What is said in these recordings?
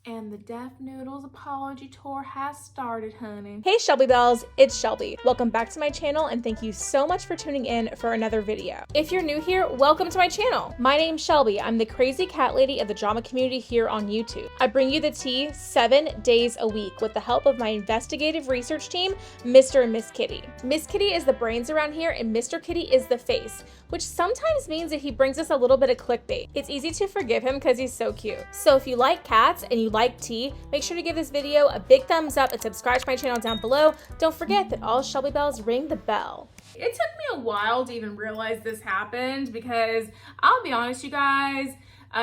And the Deaf Noodles apology tour has started, honey. Hey Shelby Bells, it's Shelby. Welcome back to my channel and thank you so much for tuning in for another video. If you're new here, welcome to my channel. My name's Shelby. I'm the crazy cat lady of the drama community here on YouTube. I bring you the tea 7 days a week with the help of my investigative research team, Mr. and Miss Kitty. Miss Kitty is the brains around here and Mr. Kitty is the face, which sometimes means that he brings us a little bit of clickbait. It's easy to forgive him because he's so cute. So if you like cats and you like tea, make sure to give this video a big thumbs up and subscribe to my channel down below. Don't forget that all Shelby Bells ring the bell. It took me a while to even realize this happened because I'll be honest, you guys,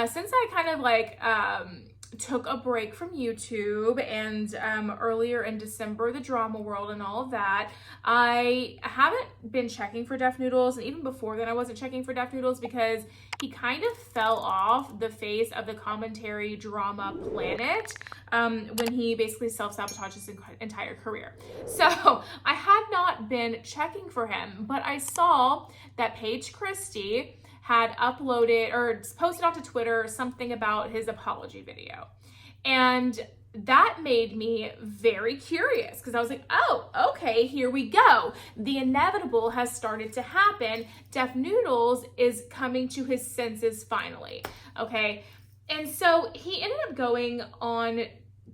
since I kind of took a break from YouTube and earlier in December, the drama world and all of that, I haven't been checking for Deaf Noodles, and even before then I wasn't checking for Deaf Noodles because he kind of fell off the face of the commentary drama planet when he basically self-sabotaged his entire career. So I had not been checking for him, but I saw that Paige Christie had uploaded or posted onto Twitter something about his apology video. And that made me very curious because I was like, oh, okay, here we go. The inevitable has started to happen. Deaf Noodles is coming to his senses finally, okay? And so he ended up going on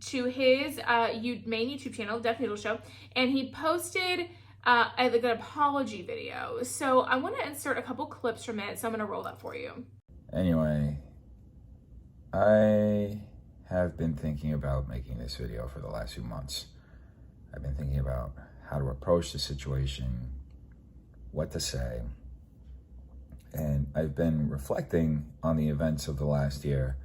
to his main YouTube channel, Deaf Noodles Show, and he posted like an apology video. So I want to insert a couple clips from it, so I'm going to roll that for you. Anyway, I have been thinking about making this video for the last few months. I've been thinking about how to approach the situation, what to say, and I've been reflecting on the events of the last year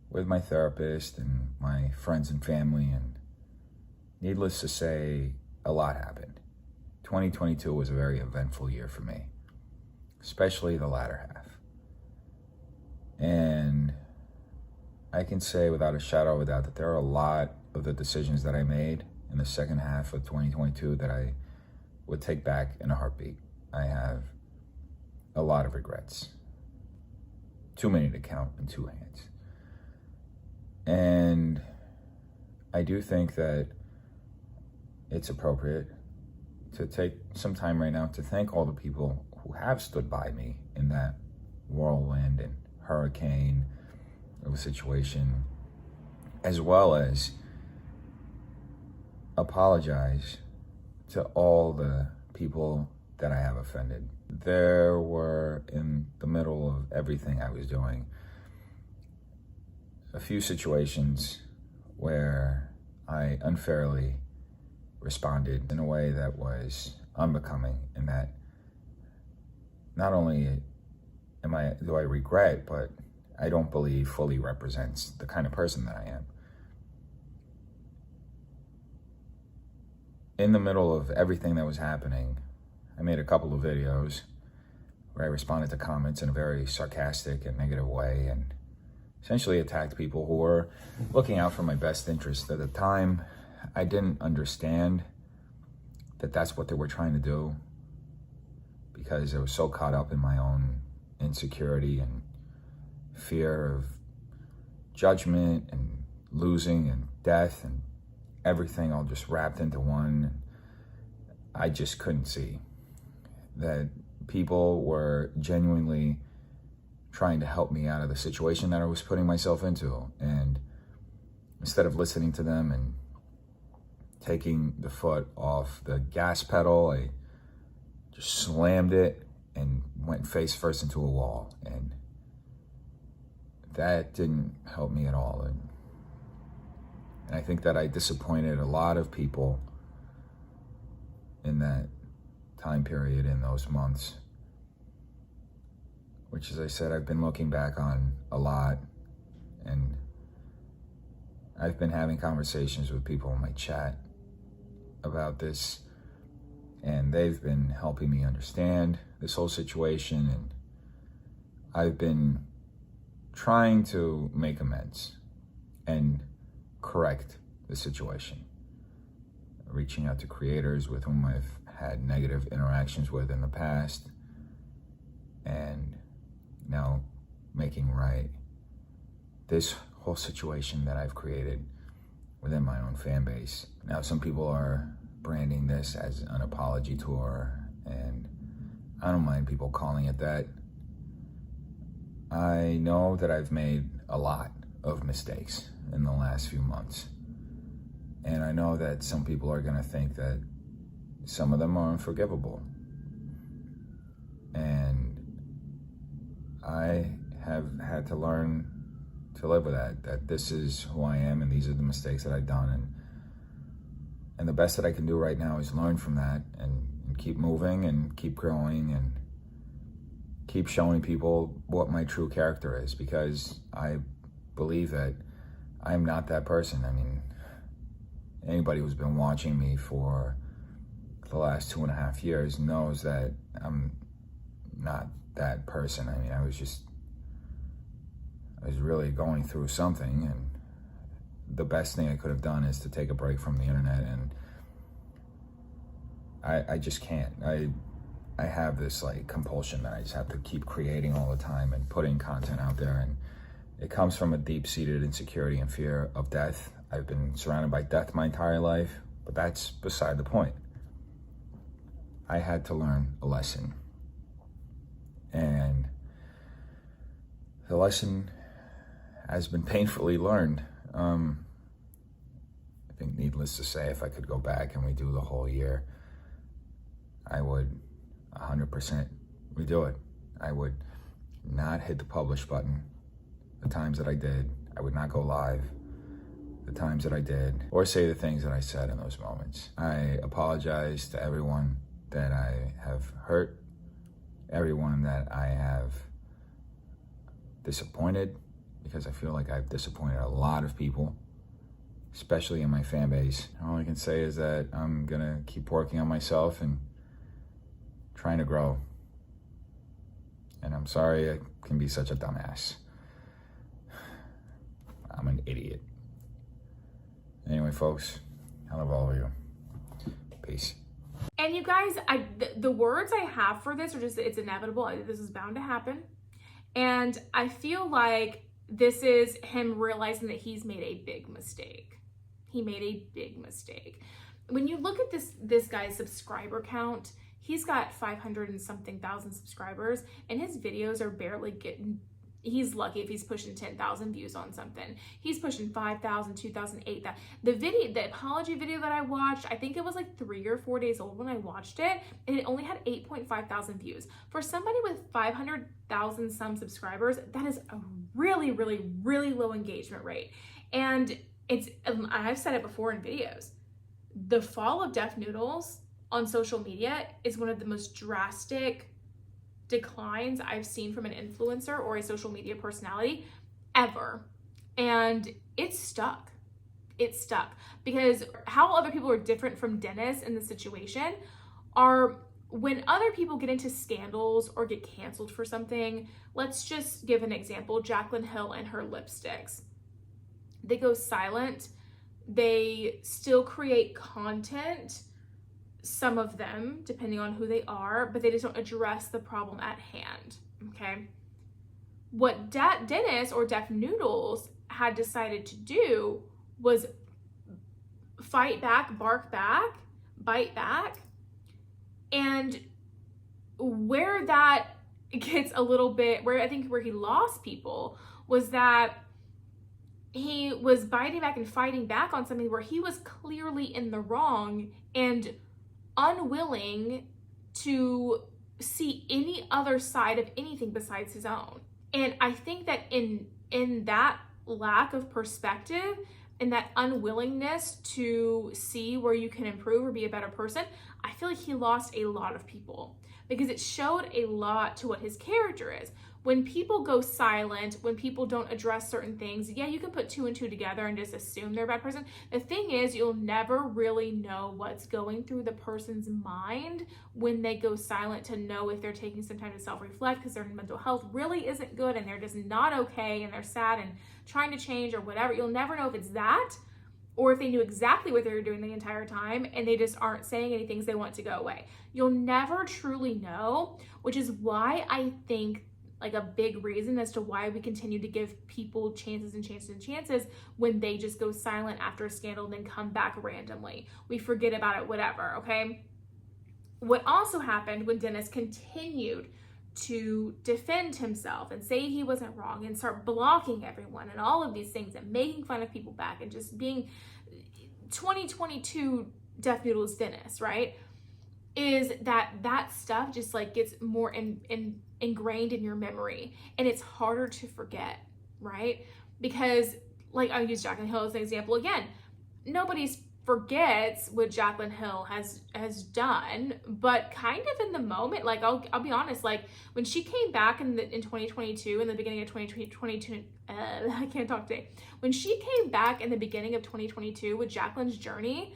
with my therapist and my friends and family, and needless to say, a lot happened. 2022 was a very eventful year for me, especially the latter half. And I can say without a shadow of a doubt that there are a lot of the decisions that I made in the second half of 2022 that I would take back in a heartbeat. I have a lot of regrets. Too many to count in two hands. And I do think that it's appropriate to take some time right now to thank all the people who have stood by me in that whirlwind and hurricane of a situation, as well as apologize to all the people that I have offended. There were, in the middle of everything I was doing, a few situations where I unfairly responded in a way that was unbecoming, and that not only do I regret, but I don't believe fully represents the kind of person that I am. In the middle of everything that was happening, I made a couple of videos where I responded to comments in a very sarcastic and negative way and essentially attacked people who were looking out for my best interest. At the time, I didn't understand that that's what they were trying to do because I was so caught up in my own insecurity and fear of judgment and losing and death and everything all just wrapped into one. I just couldn't see that people were genuinely trying to help me out of the situation that I was putting myself into. And instead of listening to them and taking the foot off the gas pedal, I just slammed it and went face first into a wall. And that didn't help me at all. And I think that I disappointed a lot of people in that time period, in those months, which, as I said, I've been looking back on a lot. And I've been having conversations with people in my chat about this, and they've been helping me understand this whole situation. And I've been trying to make amends and correct the situation, reaching out to creators with whom I've had negative interactions with in the past, and now making right. This whole situation that I've created within my own fan base. Now, some people are branding this as an apology tour, and I don't mind people calling it that. I know that I've made a lot of mistakes in the last few months. And I know that some people are gonna think that some of them are unforgivable. And I have had to learn to live with that this is who I am and these are the mistakes that I've done. And the best that I can do right now is learn from that and keep moving and keep growing and keep showing people what my true character is, because I believe that I'm not that person. I mean, anybody who's been watching me for the last 2.5 years knows that I'm not that person. I mean, I was really going through something, and the best thing I could have done is to take a break from the internet, and I just can't. I have this like compulsion that I just have to keep creating all the time and putting content out there, and it comes from a deep-seated insecurity and fear of death. I've been surrounded by death my entire life, but that's beside the point. I had to learn a lesson, and the lesson has been painfully learned. I think needless to say, if I could go back and redo the whole year, I would 100% redo it. I would not hit the publish button the times that I did. I would not go live the times that I did, or say the things that I said in those moments. I apologize to everyone that I have hurt, everyone that I have disappointed, because I feel like I've disappointed a lot of people, especially in my fan base. All I can say is that I'm gonna keep working on myself and trying to grow. And I'm sorry I can be such a dumbass. I'm an idiot. Anyway, folks, I love all of you. Peace. And you guys, the words I have for this are just, it's inevitable. This is bound to happen. And I feel like this is him realizing that he's made a big mistake. He made a big mistake. When you look at this guy's subscriber count, he's got 500 and something thousand subscribers, and his videos are barely getting, he's lucky if he's pushing 10,000 views on something. He's pushing 5,000, 2,000, 8,000. The apology video that I watched, I think it was like 3 or 4 days old when I watched it, and it only had 8.5 thousand views. For somebody with 500,000 some subscribers, that is a really, really, really low engagement rate. And I've said it before in videos, the fall of Deaf Noodles on social media is one of the most drastic declines I've seen from an influencer or a social media personality ever. And it's stuck. It's stuck because how other people are different from Dennis in the situation are when other people get into scandals or get canceled for something. Let's just give an example. Jaclyn Hill and her lipsticks. They go silent. They still create content, some of them, depending on who they are, but they just don't address the problem at hand, okay? What Dennis or Deaf Noodles had decided to do was fight back, bark back, bite back, and where that gets a little bit, where he lost people was that he was biting back and fighting back on something where he was clearly in the wrong and unwilling to see any other side of anything besides his own. And I think that in that lack of perspective and that unwillingness to see where you can improve or be a better person, I feel like he lost a lot of people because it showed a lot to what his character is. When people go silent, when people don't address certain things, yeah, you can put 2 and 2 together and just assume they're a bad person. The thing is, you'll never really know what's going through the person's mind when they go silent to know if they're taking some time to self-reflect because their mental health really isn't good and they're just not okay and they're sad and trying to change or whatever. You'll never know if it's that or if they knew exactly what they were doing the entire time and they just aren't saying anything because they want to go away. You'll never truly know, which is why I think like a big reason as to why we continue to give people chances and chances and chances when they just go silent after a scandal and then come back randomly. We forget about it, whatever, okay? What also happened when Dennis continued to defend himself and say he wasn't wrong and start blocking everyone and all of these things and making fun of people back and just being 2022 Deaf Noodles Dennis, right? Is that stuff just like gets more ingrained in your memory, and it's harder to forget, right? Because like I'll use Jaclyn Hill as an example again. Nobody forgets what Jaclyn Hill has done, but kind of in the moment, like I'll be honest, like when she came back in 2022, in the beginning of 2022, I can't talk today. When she came back in the beginning of 2022 with Jaclyn's journey,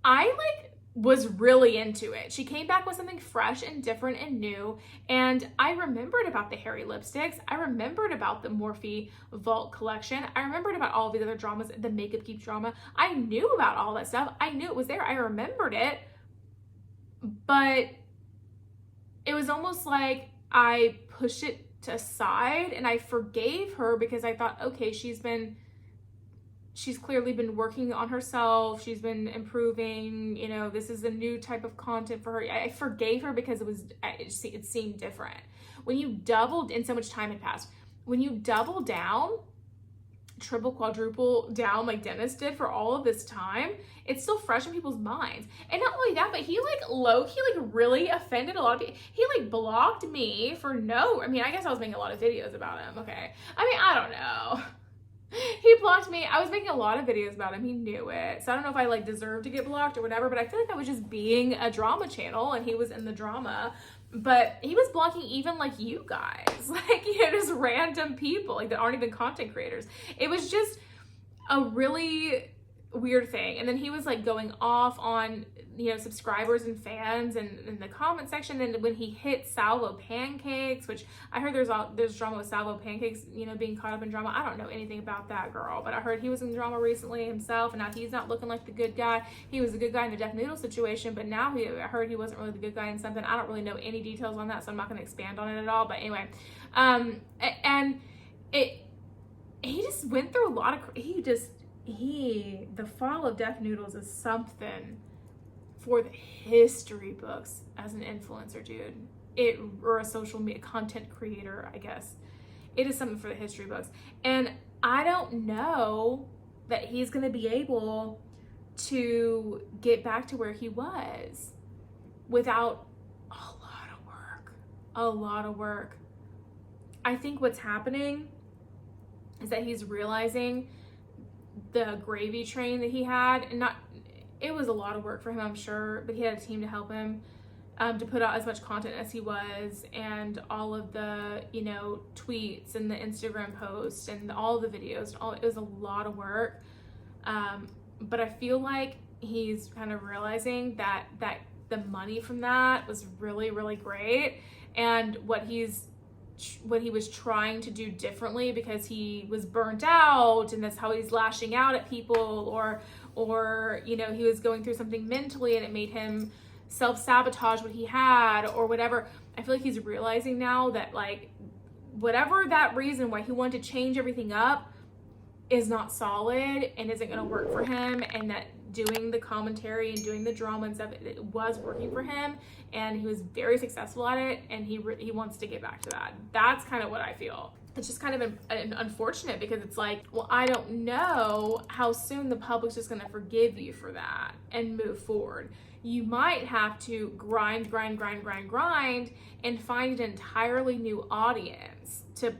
I like was really into it. She came back with something fresh and different and new, and I remembered about the hairy lipsticks. I remembered about the Morphe Vault collection. I remembered about all the other dramas, the Makeup Geek drama. I knew about all that stuff. I knew it was there. I remembered it, but it was almost like I pushed it aside and I forgave her because I thought, okay, she's clearly been working on herself. She's been improving, you know, this is a new type of content for her. I forgave her because it seemed different. When you doubled, and so much time had passed, when you double down, triple, quadruple down like Dennis did for all of this time, it's still fresh in people's minds. And not only that, but he like low-key like really offended a lot of people. He like blocked me for I mean, I guess I was making a lot of videos about him, okay? I mean, I don't know. He blocked me. I was making a lot of videos about him. He knew it. So I don't know if I like deserved to get blocked or whatever, but I feel like that was just being a drama channel and he was in the drama. But he was blocking even like you guys, like, you know, just random people like that aren't even content creators. It was just a really weird thing. And then he was like going off on, you know, subscribers and fans and in the comment section. And when he hit Salvo Pancakes, which I heard there's drama with Salvo Pancakes, you know, being caught up in drama. I don't know anything about that girl, but I heard he was in drama recently himself, and now he's not looking like the good guy. He was a good guy in the Deaf Noodles situation, but now I heard he wasn't really the good guy in something. I don't really know any details on that, so I'm not going to expand on it at all. But anyway, he just went through a lot of, the fall of Deaf Noodles is something for the history books as an influencer, dude. Or a social media content creator, I guess. It is something for the history books. And I don't know that he's going to be able to get back to where he was without a lot of work. I think what's happening is that he's realizing the gravy train that he had, and it was a lot of work for him, I'm sure, but he had a team to help him to put out as much content as he was, and all of the, you know, tweets and the Instagram posts and all the videos, it was a lot of work. But I feel like he's kind of realizing that the money from that was really, really great, and what he was trying to do differently because he was burnt out, and that's how he's lashing out at people, or you know, he was going through something mentally and it made him self-sabotage what he had or whatever. I feel like he's realizing now that like whatever that reason why he wanted to change everything up is not solid and isn't going to work for him, and that doing the commentary and doing the drama and stuff, it was working for him and he was very successful at it, and he wants to get back to that. That's kind of what I feel. It's just kind of unfortunate because it's like, well, I don't know how soon the public's just going to forgive you for that and move forward. You might have to grind and find an entirely new audience to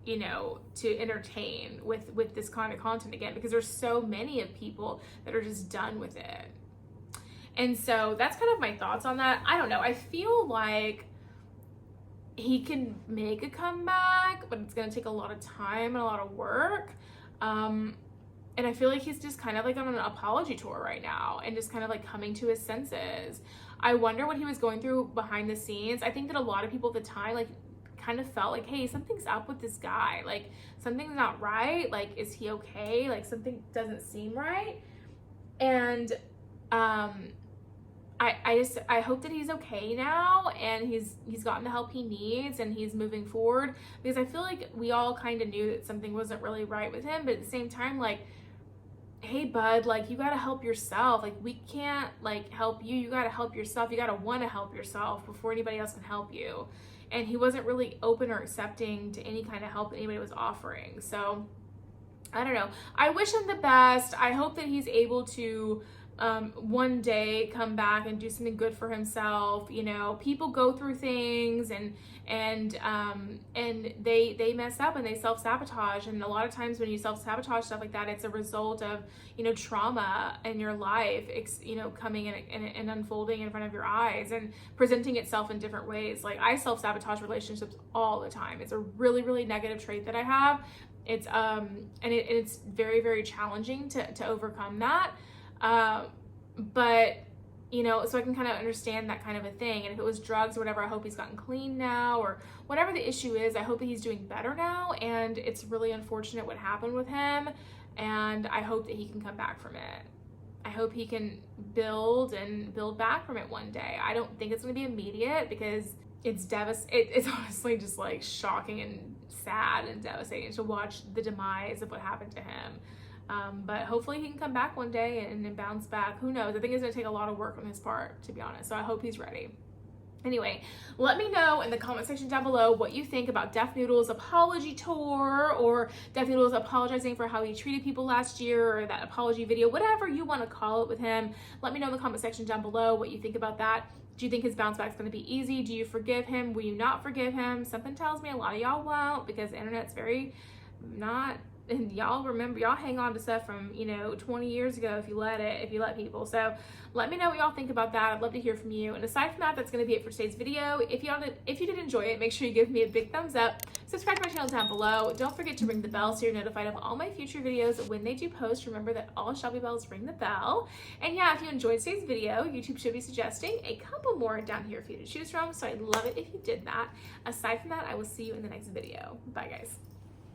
you know, to entertain with this kind of content again, because there's so many of people that are just done with it. And so that's kind of my thoughts on that. I don't know. I feel like he can make a comeback, but it's going to take a lot of time and a lot of work. And I feel like he's just kind of like on an apology tour right now and just kind of like coming to his senses. I wonder what he was going through behind the scenes. I think that a lot of people at the time like kind of felt like, hey, something's up with this guy. Like something's not right. Like, is he okay? Like something doesn't seem right. And I hope that he's okay now and he's gotten the help he needs and he's moving forward, because I feel like we all kind of knew that something wasn't really right with him, but at the same time, like, hey bud, like, you got to help yourself. Like, we can't like help you. You got to help yourself. You got to want to help yourself before anybody else can help you. And he wasn't really open or accepting to any kind of help that anybody was offering. So I don't know. I wish him the best. I hope that he's able to one day come back and do something good for himself. You know, people go through things and they mess up and they self-sabotage, and a lot of times when you self-sabotage stuff like that, it's a result of, you know, trauma in your life, you know, coming in and unfolding in front of your eyes and presenting itself in different ways. Like, I self-sabotage relationships all the time. It's a really, really negative trait that I have. It's it's very, very challenging to overcome that. But, you know, so I can kind of understand that kind of a thing. And if it was drugs or whatever, I hope he's gotten clean now, or whatever the issue is, I hope that he's doing better now. And it's really unfortunate what happened with him. And I hope that he can come back from it. I hope he can build back from it one day. I don't think it's going to be immediate, because it's honestly just like shocking and sad and devastating to watch the demise of what happened to him. But hopefully he can come back one day and bounce back. Who knows? I think it's going to take a lot of work on his part, to be honest. So I hope he's ready. Anyway, let me know in the comment section down below what you think about Deaf Noodles' apology tour, or Deaf Noodles apologizing for how he treated people last year, or that apology video, whatever you want to call it with him. Let me know in the comment section down below what you think about that. Do you think his bounce back is going to be easy? Do you forgive him? Will you not forgive him? Something tells me a lot of y'all won't, because the internet's very not... And y'all remember, y'all hang on to stuff from, you know, 20 years ago if you let people. So let me know what y'all think about that. I'd love to hear from you. And aside from that, that's going to be it for today's video. If you did enjoy it, make sure you give me a big thumbs up. Subscribe to my channel down below. Don't forget to ring the bell so you're notified of all my future videos when they do post. Remember that all Shelby bells ring the bell. And yeah, if you enjoyed today's video, YouTube should be suggesting a couple more down here for you to choose from. So I'd love it if you did that. Aside from that, I will see you in the next video. Bye, guys.